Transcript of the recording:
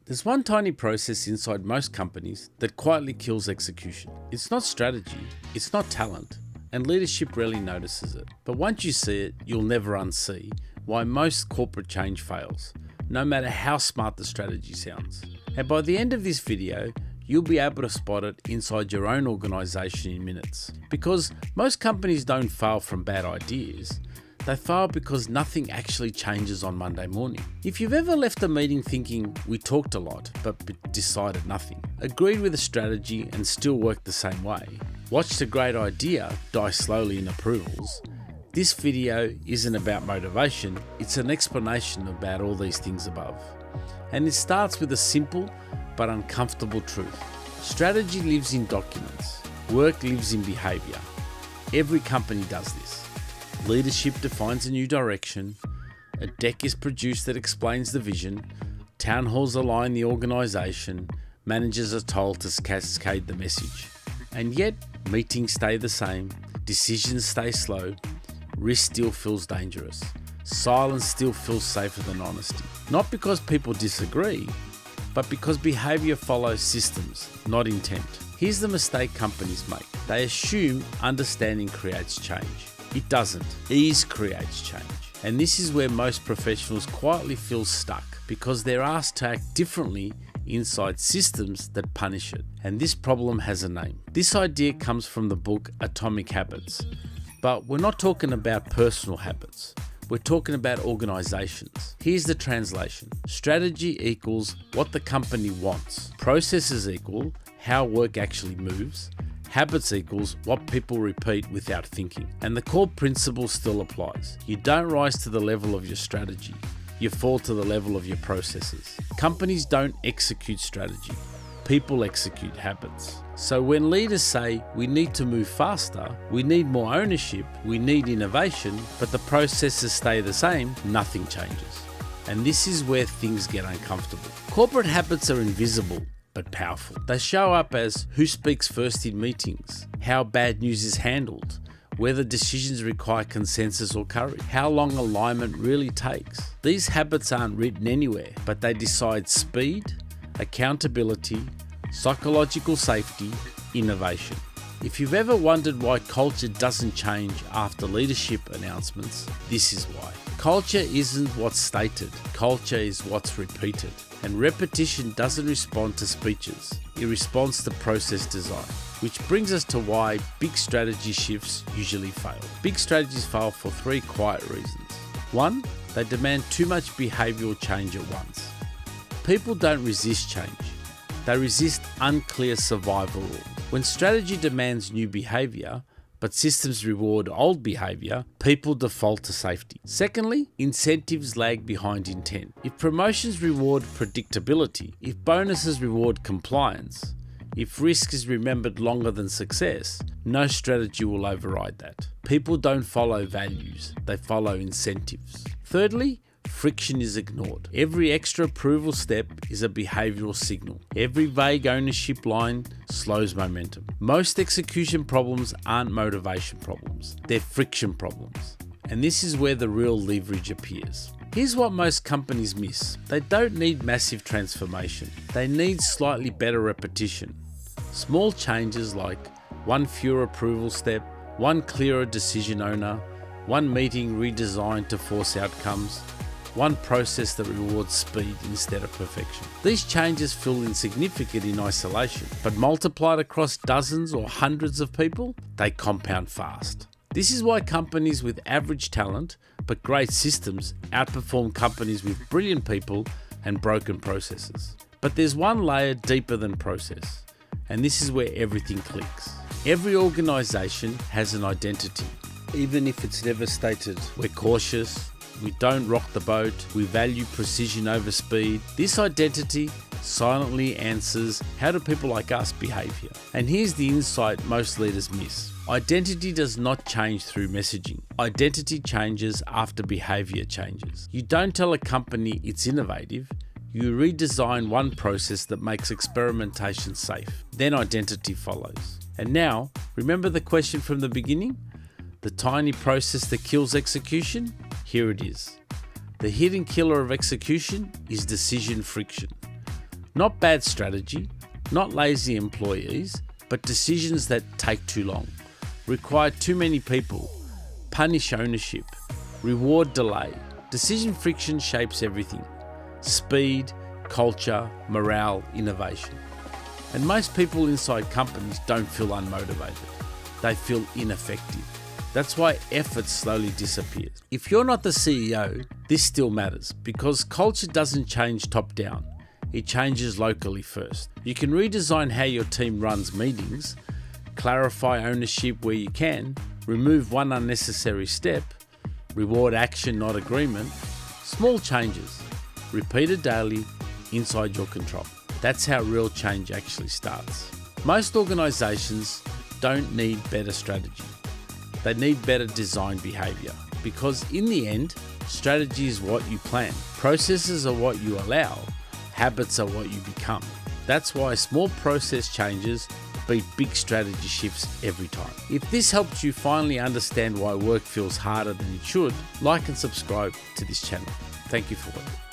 There's one tiny process inside most companies that quietly kills execution. It's not strategy, it's not talent, and leadership rarely notices it. But once you see it, you'll never unsee why most corporate change fails, no matter how smart the strategy sounds. And by the end of this video, you'll be able to spot it inside your own organization in minutes. Because most companies don't fail from bad ideas. They fail because nothing actually changes on Monday morning. If you've ever left a meeting thinking we talked a lot but decided nothing, agreed with a strategy and still worked the same way, watched a great idea die slowly in approvals, this video isn't about motivation, it's an explanation about all these things above. And it starts with a simple but uncomfortable truth. Strategy lives in documents. Work lives in behavior. Every company does this. Leadership defines a new direction, a deck is produced that explains the vision, town halls align the organisation, managers are told to cascade the message. And yet, meetings stay the same, decisions stay slow, risk still feels dangerous, silence still feels safer than honesty. Not because people disagree, but because behaviour follows systems, not intent. Here's the mistake companies make. They assume understanding creates change. It doesn't. Ease creates change. And this is where most professionals quietly feel stuck because they're asked to act differently inside systems that punish it. And this problem has a name. This idea comes from the book Atomic Habits. But we're not talking about personal habits. We're talking about organizations. Here's the translation. Strategy equals what the company wants. Processes equal how work actually moves. Habits equals what people repeat without thinking. And the core principle still applies. You don't rise to the level of your strategy. You fall to the level of your processes. Companies don't execute strategy. People execute habits. So when leaders say we need to move faster, we need more ownership, we need innovation, but the processes stay the same, nothing changes. And this is where things get uncomfortable. Corporate habits are invisible but powerful. They show up as who speaks first in meetings, how bad news is handled, whether decisions require consensus or courage, how long alignment really takes. These habits aren't written anywhere, but they decide speed, accountability, psychological safety, innovation. If you've ever wondered why culture doesn't change after leadership announcements, this is why. Culture isn't what's stated, culture is what's repeated. And repetition doesn't respond to speeches, it responds to process design. Which brings us to why big strategy shifts usually fail. Big strategies fail for three quiet reasons. One, they demand too much behavioural change at once. People don't resist change, they resist unclear survival rules. When strategy demands new behaviour, but systems reward old behaviour, people default to safety. Secondly, incentives lag behind intent. If promotions reward predictability, if bonuses reward compliance, if risk is remembered longer than success, no strategy will override that. People don't follow values, they follow incentives. Thirdly, friction is ignored. Every extra approval step is a behavioural signal. Every vague ownership line slows momentum. Most execution problems aren't motivation problems, they're friction problems. And this is where the real leverage appears. Here's what most companies miss. They don't need massive transformation. They need slightly better repetition. Small changes like one fewer approval step, one clearer decision owner, one meeting redesigned to force outcomes, one process that rewards speed instead of perfection. These changes feel insignificant in isolation, but multiplied across dozens or hundreds of people, they compound fast. This is why companies with average talent but great systems outperform companies with brilliant people and broken processes. But there's one layer deeper than process, and this is where everything clicks. Every organisation has an identity, even if it's never stated. We're cautious, we don't rock the boat, we value precision over speed. This identity silently answers, how do people like us behave here? And here's the insight most leaders miss. Identity does not change through messaging. Identity changes after behavior changes. You don't tell a company it's innovative, you redesign one process that makes experimentation safe. Then identity follows. And now, remember the question from the beginning? The tiny process that kills execution? Here it is. The hidden killer of execution is decision friction. Not bad strategy, not lazy employees, but decisions that take too long, require too many people, punish ownership, reward delay. Decision friction shapes everything: speed, culture, morale, innovation. And most people inside companies don't feel unmotivated. They feel ineffective. That's why effort slowly disappears. If you're not the CEO, this still matters, because culture doesn't change top down. It changes locally first. You can redesign how your team runs meetings, clarify ownership where you can, remove one unnecessary step, reward action, not agreement. Small changes, repeated daily, inside your control. That's how real change actually starts. Most organizations don't need better strategy. They need better design behavior, because in the end, strategy is what you plan. Processes are what you allow. Habits are what you become. That's why small process changes beat big strategy shifts every time. If this helped you finally understand why work feels harder than it should, like and subscribe to this channel. Thank you for watching.